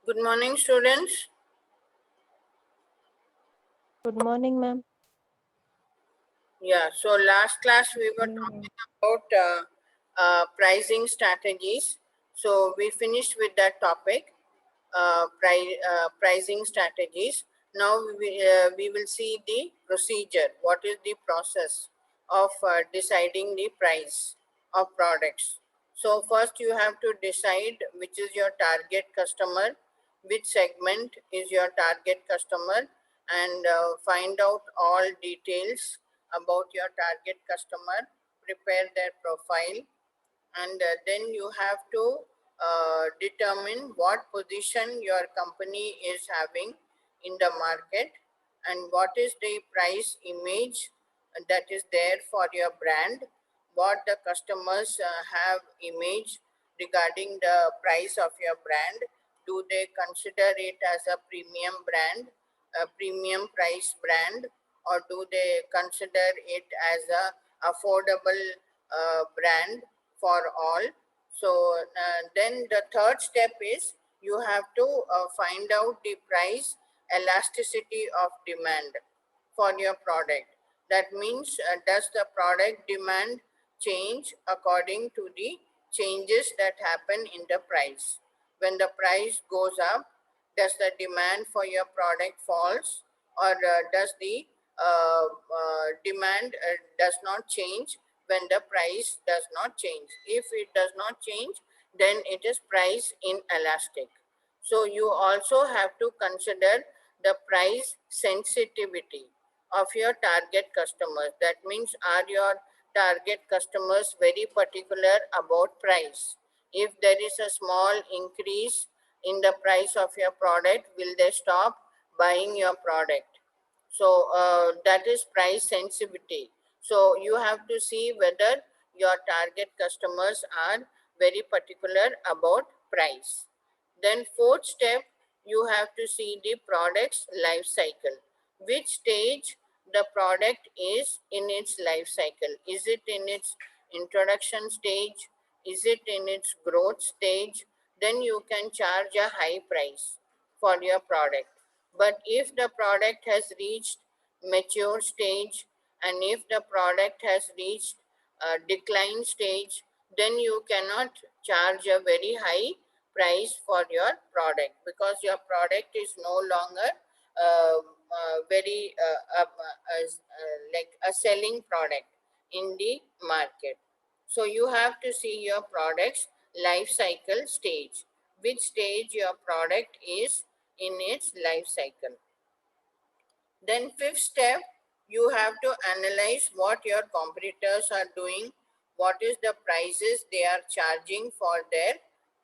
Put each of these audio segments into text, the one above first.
Good morning, students. Good morning, ma'am. Yeah, so last class we were Morning, ma'am. talking about pricing strategies. So we finished with that topic, pricing strategies. Now we will see the procedure. What is the process of deciding the price of products? So first you have to decide which is your target customer, which segment is your target customer, and find out all details about your target customer, prepare their profile, and then you have to determine what position your company is having in the market and what is the price image that is there for your brand, what the customers have image regarding the price of your brand. Do they consider it as a premium brand, a premium price brand, or do they consider it as a affordable brand for all? So then the third step is you have to find out the price elasticity of demand for your product. That means, does the product demand change according to the changes that happen in the price? When the price goes up, does the demand for your product falls, or does the demand does not change when the price does not change? If it does not change, then it is price inelastic. So you also have to consider the price sensitivity of your target customers. That means, are your target customers very particular about price? If there is a small increase in the price of your product, will they stop buying your product? So that is price sensitivity. So you have to see whether your target customers are very particular about price. Then fourth step, you have to see the product's life cycle. Which stage the product is in its life cycle? Is it in its introduction stage? Is it in its growth stage? Then you can charge a high price for your product. But if the product has reached mature stage, and if the product has reached a decline stage, then you cannot charge a very high price for your product, because your product is no longer very like a selling product in the market. So you have to see your product's life cycle stage, which stage your product is in its life cycle. Then fifth step, you have to analyze what your competitors are doing, what is the prices they are charging for their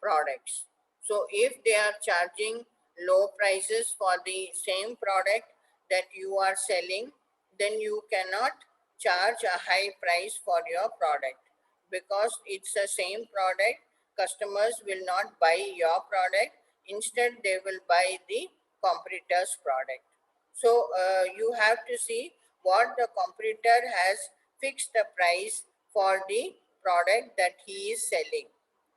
products. So if they are charging low prices for the same product that you are selling, then you cannot charge a high price for your product, because it's the same product. Customers will not buy your product, instead they will buy the competitor's product. So you have to see what the competitor has fixed the price for the product that he is selling.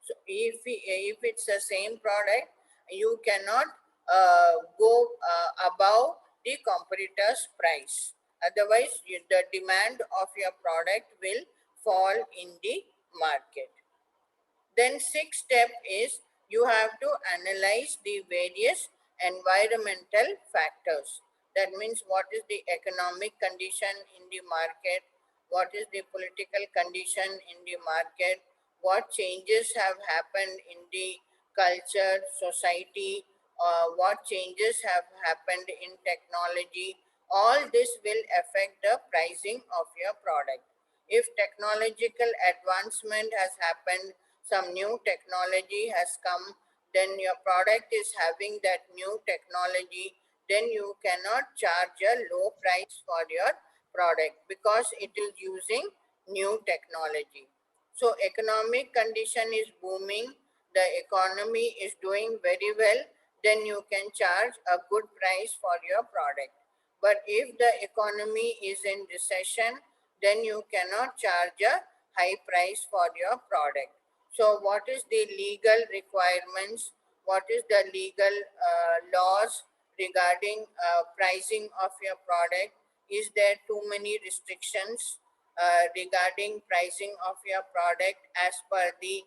So if it's the same product, you cannot go above the competitor's price. Otherwise, the demand of your product will fall in the market. Then sixth step is you have to analyze the various environmental factors. That means, what is the economic condition in the market, what is the political condition in the market, what changes have happened in the culture, society, what changes have happened in technology. All this will affect the pricing of your product. If technological advancement has happened, some new technology has come, then your product is having that new technology, then you cannot charge a low price for your product, because it is using new technology. So economic condition is booming, the economy is doing very well, then you can charge a good price for your product. But if the economy is in recession, then you cannot charge a high price for your product. So what is the legal requirements what is the legal laws regarding pricing of your product. Is there too many restrictions regarding pricing of your product as per the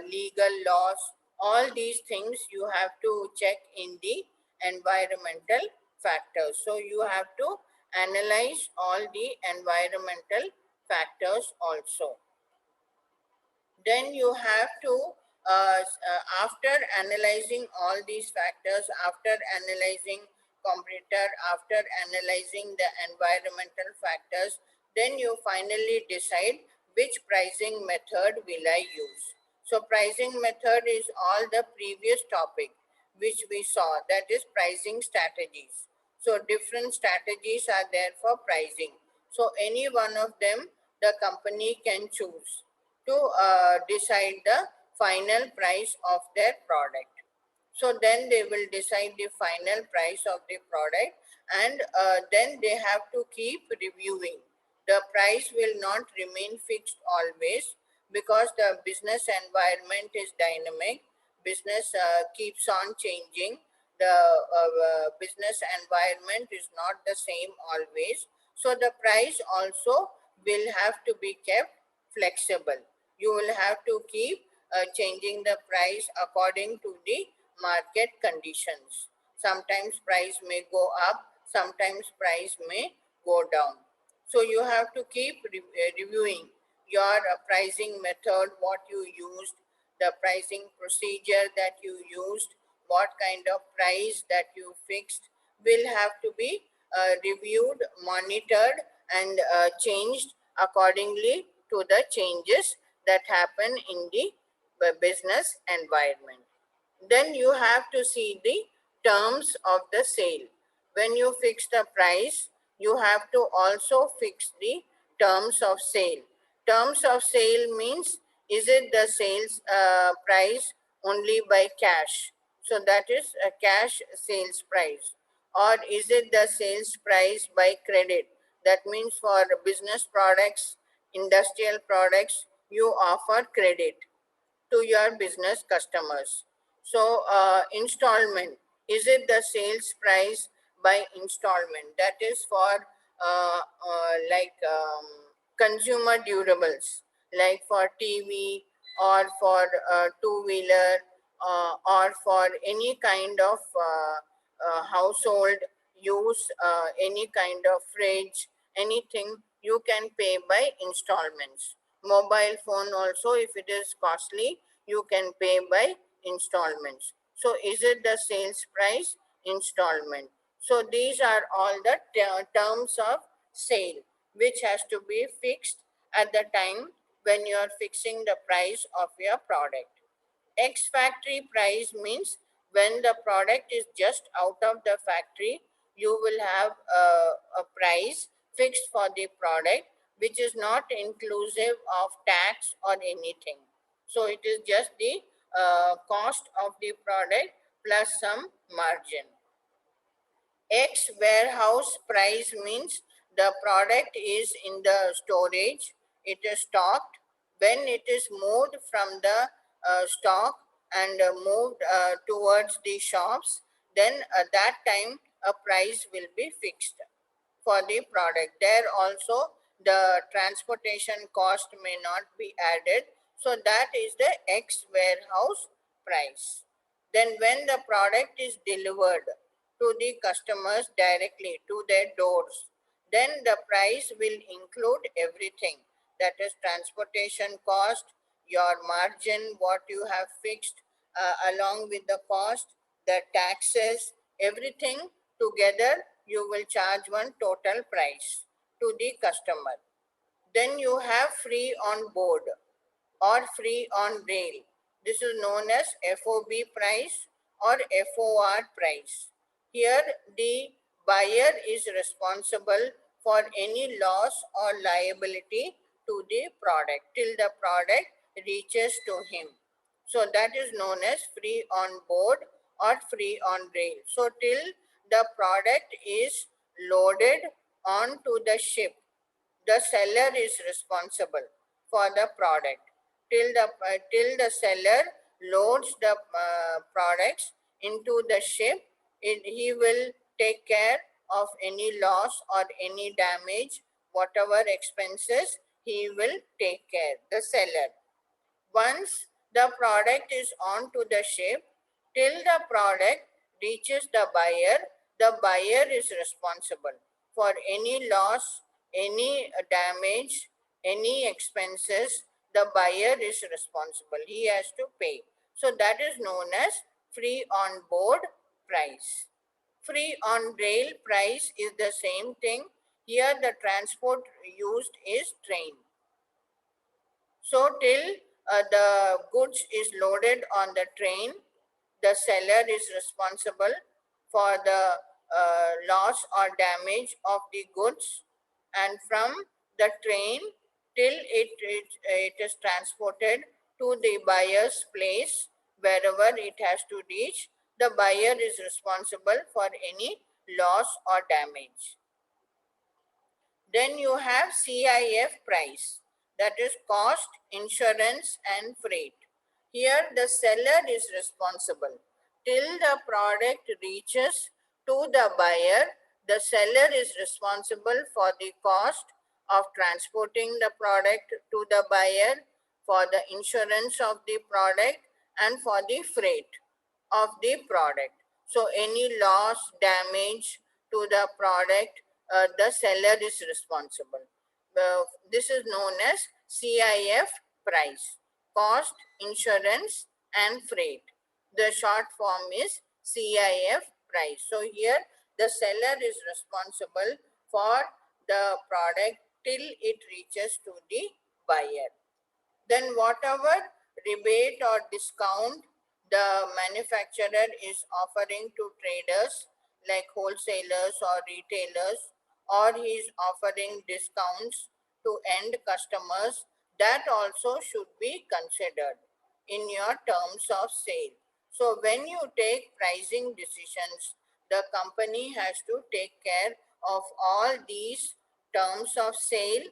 legal laws? All these things you have to check in the environmental factors. So you have to analyze all the environmental factors also. Then you have to after analyzing all these factors, after analyzing competitor, after analyzing the environmental factors, then you finally decide which pricing method will I use. So pricing method is all the previous topic which we saw, that is pricing strategies. So different strategies are there for pricing. So any one of them the company can choose to decide the final price of their product. So then they will decide the final price of the product, and then they have to keep reviewing. The price will not remain fixed always, because the business environment is dynamic. Business keeps on changing. The business environment is not the same always. So the price also will have to be kept flexible. You will have to keep changing the price according to the market conditions. Sometimes price may go up, sometimes price may go down. So you have to keep reviewing your pricing method, what you used, the pricing procedure that you used, what kind of price that you fixed will have to be reviewed, monitored, and changed accordingly to the changes that happen in the business environment. Then you have to see the terms of the sale. When you fix the price, you have to also fix the terms of sale. Terms of sale means, is it the sales price only by cash? So that is a cash sales price. Or is it the sales price by credit? That means for business products, industrial products, you offer credit to your business customers. So, installment, is it the sales price by installment? That is for consumer durables, like for TV, or for two-wheeler, or for any kind of household use, any kind of fridge, anything you can pay by installments. Mobile phone also, if it is costly, you can pay by installments. So is it the sales price? Installment. So these are all the terms of sale which has to be fixed at the time when you are fixing the price of your product. Ex factory price means when the product is just out of the factory, you will have a price fixed for the product which is not inclusive of tax or anything. So it is just the cost of the product plus some margin. X warehouse price means the product is in the storage, it is stocked. When it is moved from the stock and moved towards the shops, then at that time a price will be fixed for the product. There also the transportation cost may not be added. So that is the X warehouse price. Then when the product is delivered to the customers directly to their doors, then the price will include everything, that is transportation cost, your margin, what you have fixed along with the cost, the taxes, everything together you will charge one total price to the customer. Then you have free on board or free on rail. This is known as FOB price or FOR price. Here the buyer is responsible for any loss or liability to the product till the product reaches to him. So that is known as free on board or free on rail. So till the product is loaded onto the ship, the seller is responsible for the product. Till the seller loads the products into the ship, he will take care of any loss or any damage, whatever expenses he will take care, the seller. Once the product is onto the ship, till the product reaches the buyer is responsible for any loss, any damage, any expenses. The buyer is responsible. He has to pay. So that is known as free on board price. Free on rail price is the same thing. Here the transport used is train. So till the goods is loaded on the train, the seller is responsible for the loss or damage of the goods, and from the train till it is transported to the buyer's place, wherever it has to reach, the buyer is responsible for any loss or damage. Then you have CIF price, that is cost, insurance and freight. Here the seller is responsible. Till the product reaches to the buyer, the seller is responsible for the cost of transporting the product to the buyer, for the insurance of the product and for the freight of the product. So any loss, damage to the product, the seller is responsible. This is known as CIF price, cost, insurance and freight. The short form is CIF price. So here the seller is responsible for the product till it reaches to the buyer. Then whatever rebate or discount the manufacturer is offering to traders like wholesalers or retailers, or he is offering discounts to end customers, that also should be considered in your terms of sale. So when you take pricing decisions, the company has to take care of all these terms of sale,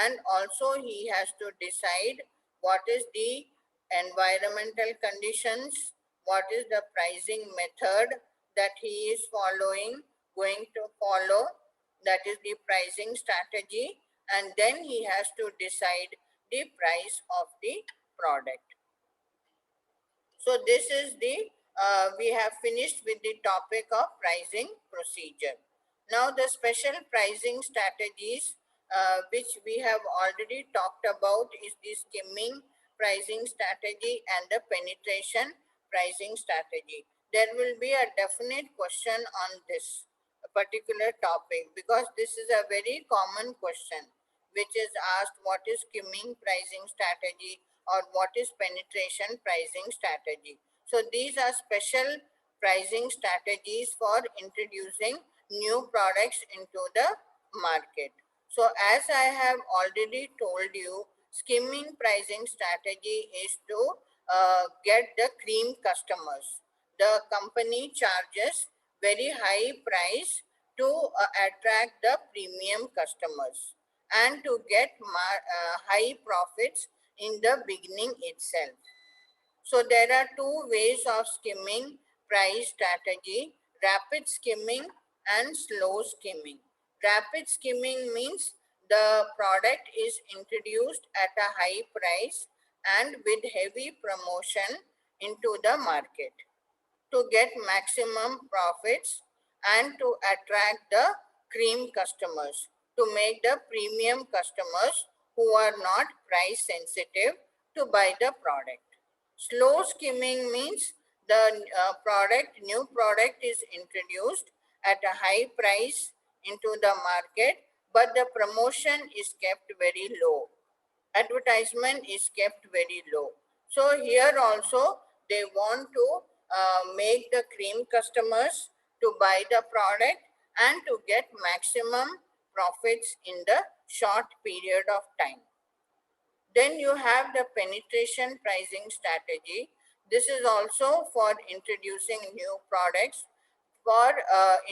and also he has to decide what is the environmental conditions, what is the pricing method that he is going to follow, that is the pricing strategy, and then he has to decide the price of the product. So this is we have finished with the topic of pricing procedure. Now the special pricing strategies which we have already talked about is the skimming pricing strategy and the penetration pricing strategy. There will be a definite question on this particular topic, because this is a very common question which is asked: what is skimming pricing strategy or what is penetration pricing strategy? So these are special pricing strategies for introducing new products into the market. So as I have already told you, skimming pricing strategy is to get the cream customers. The company charges very high price to attract the premium customers and to get high profits in the beginning itself. So there are two ways of skimming price strategy: rapid skimming and slow skimming. Rapid skimming means the product is introduced at a high price and with heavy promotion into the market to get maximum profits and to attract the cream customers, to make the premium customers who are not price sensitive to buy the product. Slow skimming means the new product is introduced at a high price into the market, but the promotion is kept very low. Advertisement is kept very low. So here also they want to make the cream customers to buy the product and to get maximum profits in the short period of time. Then you have the penetration pricing strategy. This is also for introducing new products, for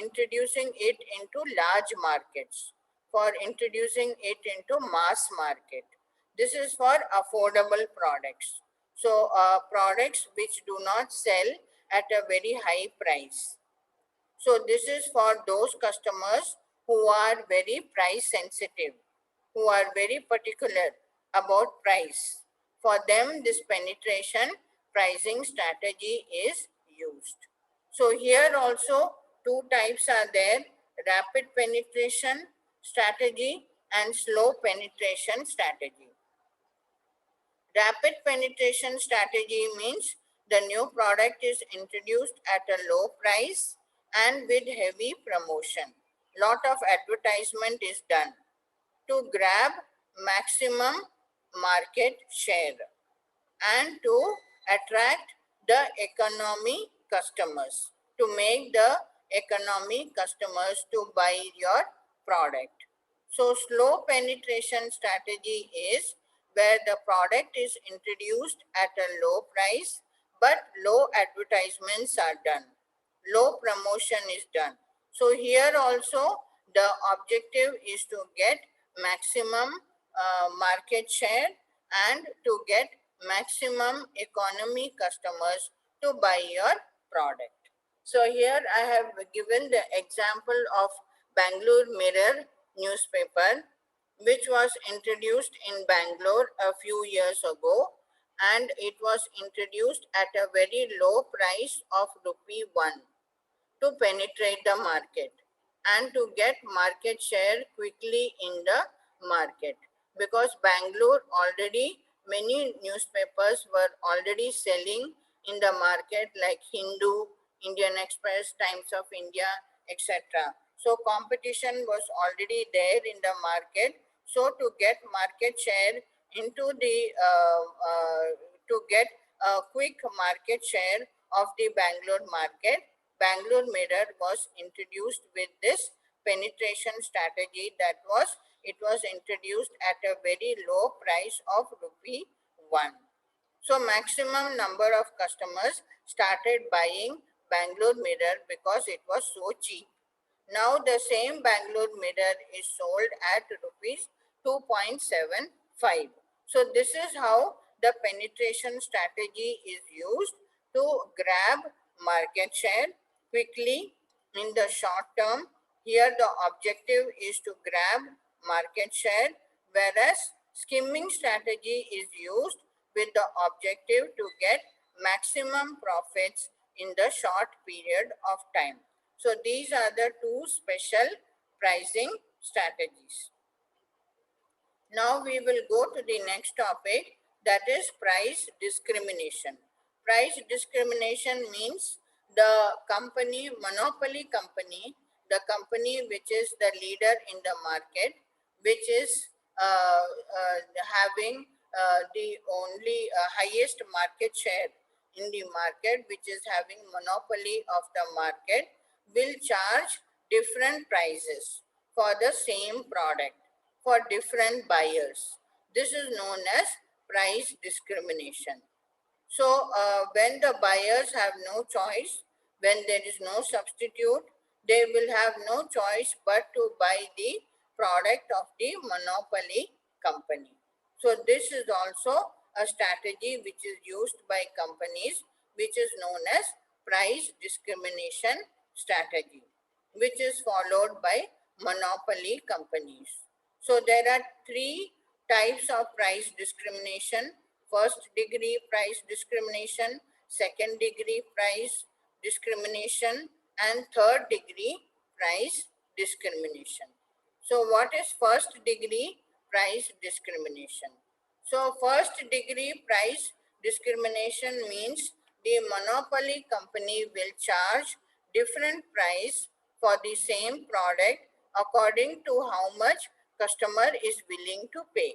introducing it into large markets, for introducing it into mass market. This is for affordable products. So products which do not sell at a very high price. So this is for those customers who are very price sensitive, who are very particular about price. For them, this penetration pricing strategy is used. So here also two types are there: rapid penetration strategy and slow penetration strategy. Rapid penetration strategy means the new product is introduced at a low price and with heavy promotion. Lot of advertisement is done to grab maximum market share and to attract the economy customers, to make the economy customers to buy your product. So slow penetration strategy is where the product is introduced at a low price but low advertisements are done, low promotion is done. So here also the objective is to get maximum market share and to get maximum economy customers to buy your product. So here I have given the example of Bangalore Mirror newspaper, which was introduced in Bangalore a few years ago, and it was introduced at a very low price of rupee 1 to penetrate the market and to get market share quickly in the market, because Bangalore already many newspapers were already selling in the market like Hindu, Indian Express, Times of India, etc. So competition was already there in the market. So to get market share into the to get a quick market share of the Bangalore market, Bangalore Mirror was introduced with this penetration strategy. That was, it was introduced at a very low price of rupee 1. So maximum number of customers started buying Bangalore Mirror because it was so cheap. Now the same Bangalore Mirror is sold at rupees 2.75. So this is how the penetration strategy is used to grab market share quickly in the short term. Here the objective is to grab market share, whereas skimming strategy is used with the objective to get maximum profits in the short period of time. So these are the two special pricing strategies. Now we will go to the next topic, that is price discrimination. Price discrimination means the company, monopoly company, the company which is the leader in the market, which is having the only highest market share in the market, which is having monopoly of the market, will charge different prices for the same product for different buyers. This is known as price discrimination. So, when the buyers have no choice, when there is no substitute, they will have no choice but to buy the product of the monopoly company. So, this is also a strategy which is used by companies, which is known as price discrimination strategy, which is followed by monopoly companies. So, there are three types of price discrimination: first degree price discrimination, second degree price discrimination, and third degree price discrimination. So what is first degree price discrimination? So first degree price discrimination means the monopoly company will charge different price for the same product according to how much customer is willing to pay.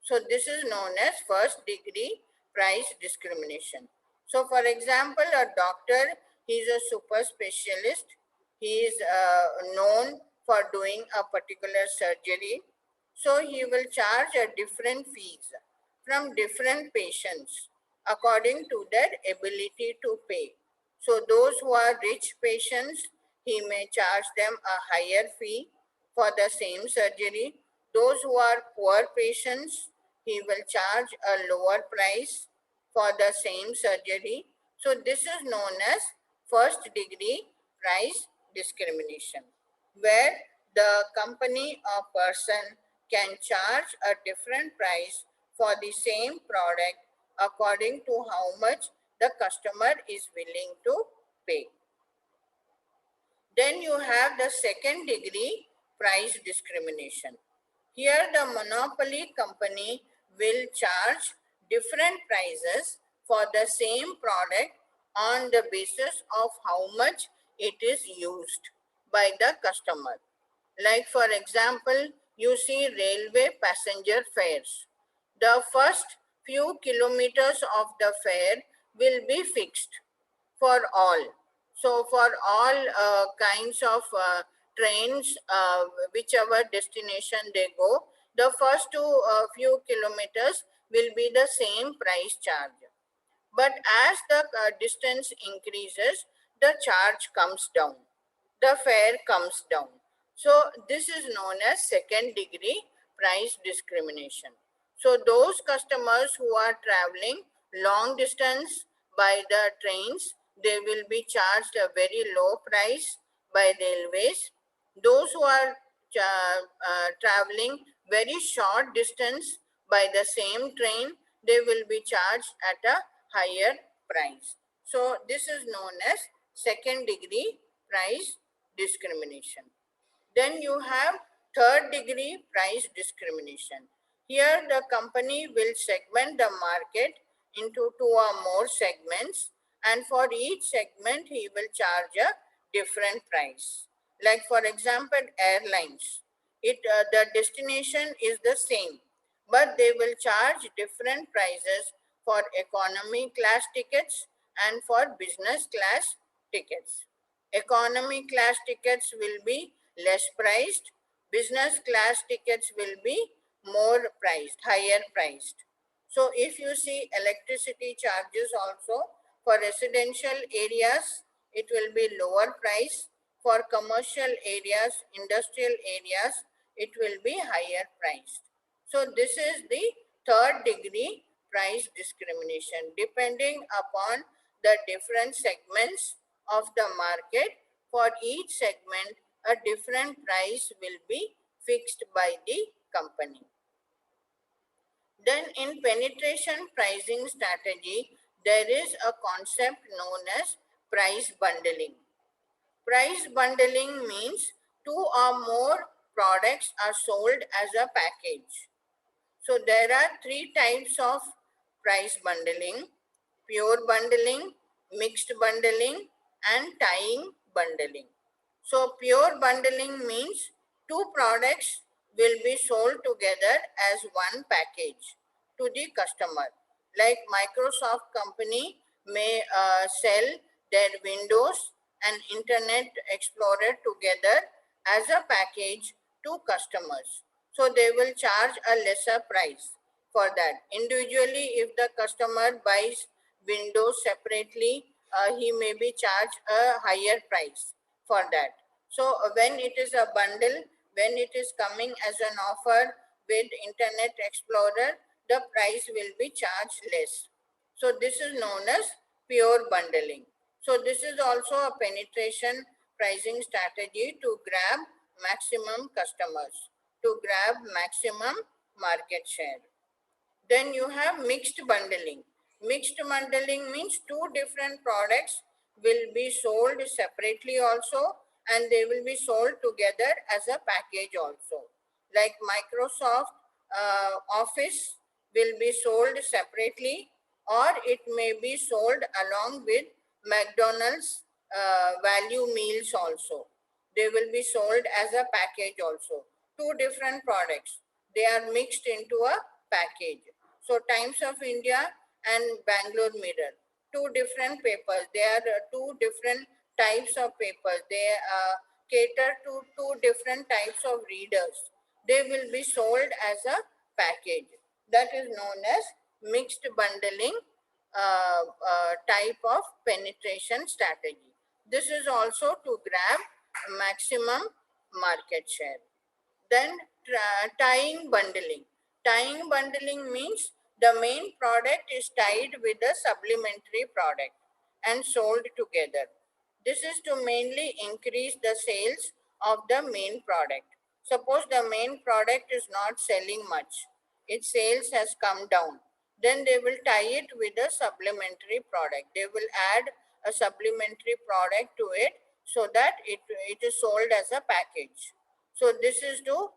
So this is known as first degree price discrimination. So for example, a doctor, he is a super specialist. He is known for doing a particular surgery. So he will charge a different fees from different patients according to their ability to pay. So those who are rich patients, he may charge them a higher fee for the same surgery. Those who are poor patients, he will charge a lower price. for the same surgery. So this is known as first degree price discrimination, where the company or person can charge a different price for the same product according to how much the customer is willing to pay. Then you have the second degree price discrimination. Here the monopoly company will charge different prices for the same product on the basis of how much it is used by the customer. Like for example, you see railway passenger fares. The first few kilometers of the fare will be fixed for all. So for all kinds of trains, whichever destination they go, the first few kilometers will be the same price charge. But as the distance increases, the charge comes down, the fare comes down. So this is known as second degree price discrimination. So those customers who are traveling long distance by the trains, they will be charged a very low price by railways. Those who are traveling very short distance by the same train, they will be charged at a higher price. So this is known as second degree price discrimination. Then you have third degree price discrimination. Here the company will segment the market into two or more segments, and for each segment he will charge a different price. Like for example, airlines. The destination is the same, but they will charge different prices for economy class tickets and for business class tickets. Economy class tickets will be less priced. Business class tickets will be more priced, higher priced. So if you see electricity charges also, for residential areas, it will be lower price. For commercial areas, industrial areas, it will be higher priced. So this is the third degree price discrimination. Depending upon the different segments of the market, for each segment, a different price will be fixed by the company. Then in penetration pricing strategy, there is a concept known as price bundling. Price bundling means two or more products are sold as a package. So there are three types of price bundling: pure bundling, mixed bundling, and tying bundling. So pure bundling means two products will be sold together as one package to the customer. Like Microsoft company may sell their Windows and Internet Explorer together as a package to customers. So they will charge a lesser price for that. Individually, if the customer buys Windows separately, he may be charged a higher price for that. So when it is a bundle, when it is coming as an offer with Internet Explorer, the price will be charged less. So this is known as pure bundling. So this is also a penetration pricing strategy to grab maximum customers, to grab maximum market share. Then you have mixed bundling. Mixed bundling means two different products will be sold separately also, and they will be sold together as a package also. Like Microsoft Office will be sold separately, or it may be sold along with McDonald's value meals also. They will be sold as a package also. Two different products. They are mixed into a package. So Times of India and Bangalore Mirror, two different papers. They are two different types of papers. They cater to two different types of readers. They will be sold as a package. That is known as mixed bundling type of penetration strategy. This is also to grab maximum market share. Then tying bundling. Tying bundling means The main product is tied with the supplementary product and sold together. This is to mainly increase the sales of the main product. Suppose the main product is not selling much, its sales has come down. Then they will tie it with a supplementary product. They will add a supplementary product to it so that it is sold as a package. So this is to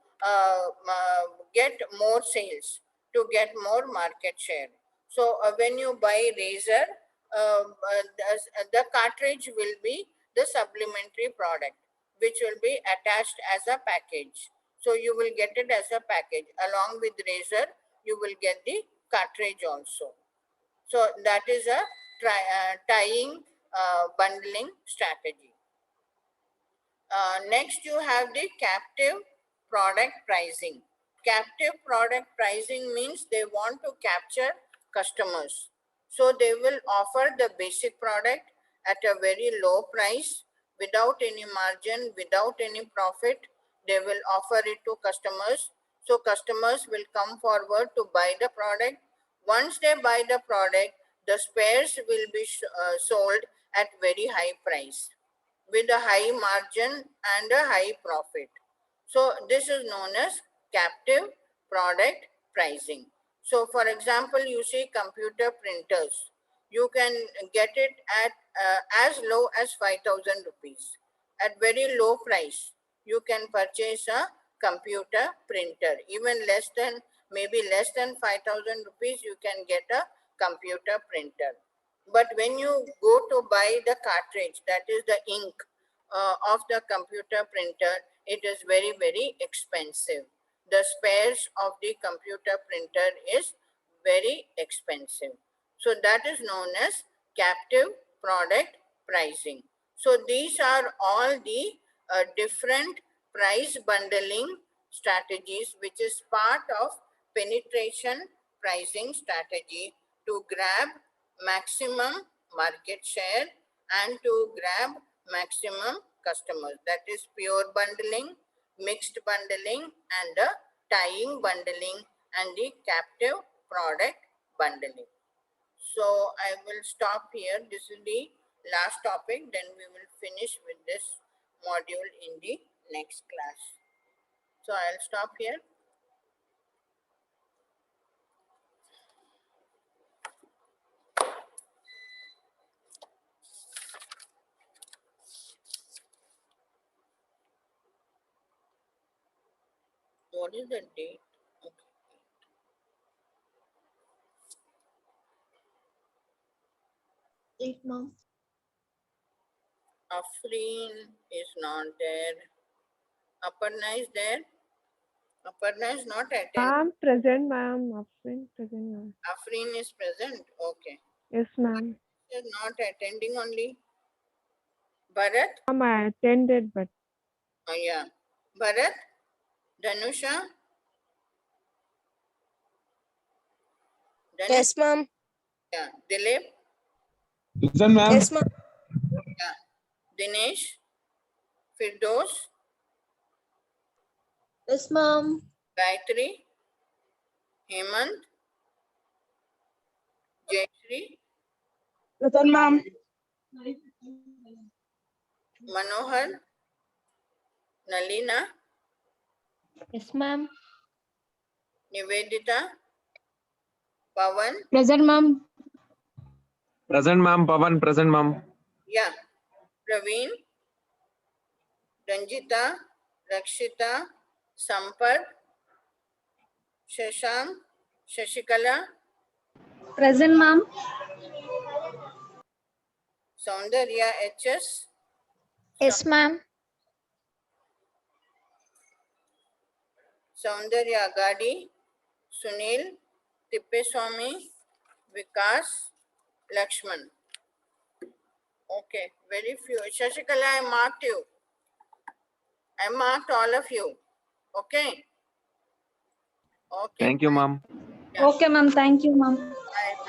get more sales, to get more market share. So when you buy razor, the cartridge will be the supplementary product, which will be attached as a package. So you will get it as a package. Along with razor, you will get the cartridge also. So that is a tying bundling strategy. Next, you have the captive product pricing. Captive product pricing means they want to capture customers. So they will offer the basic product at a very low price, without any margin, without any profit. They will offer it to customers. So customers will come forward to buy the product. Once they buy the product, the spares will be sold at very high price, with a high margin and a high profit. So this is known as captive product pricing. So for example, you see computer printers. You can get it at as low as 5,000 rupees. At very low price, you can purchase a computer printer. Even less than, maybe less than 5,000 rupees, you can get a computer printer. But when you go to buy the cartridge, that is the ink of the computer printer, it is very, very expensive. The spares of the computer printer is very expensive. So that is known as captive product pricing. So these are all the different price bundling strategies, which is part of penetration pricing strategy to grab maximum market share and to grab maximum customers. That is pure bundling, mixed bundling, and the tying bundling, and the captive product bundling. So I will stop here. This is the last topic. Then we will finish with this module in the next class. So I'll stop here. What is the date? Okay. Eight, ma'am. Afreen is not there. Aparna is there. Aparna is not attending. Ma'am, present, ma'am. Afrin, present, ma'am. Afreen is present. Okay. Yes, ma'am. Is not attending only. Bharat? Ma'am, I attended, but Oh, yeah. Bharat? Dhanusha? Yes, ma'am. Yeah. Dilip? Listen, ma'am. Yes, ma'am. Yeah. Dinesh? Firdos? Yes, ma'am. Gayatri? Hemant? Jayashree? Present, ma'am. Manohar? Nalina? yes, ma'am. Nivedita? Pawan? Present, ma'am. Present, ma'am. Pavan, present, ma'am. Yeah. Praveen? Ranjita? Rakshita? Sampath? Shashank? Shashikala? Present, ma'am. Saundarya HS? Yes, ma'am. Saundarya Agadi? Sunil? Tippeswamy? Vikas? Lakshman. Okay, very few. Shashikala, I marked you. I marked all of you. Okay. Okay. Thank you, ma'am. Yeah. Okay, ma'am. Thank you, ma'am. Bye.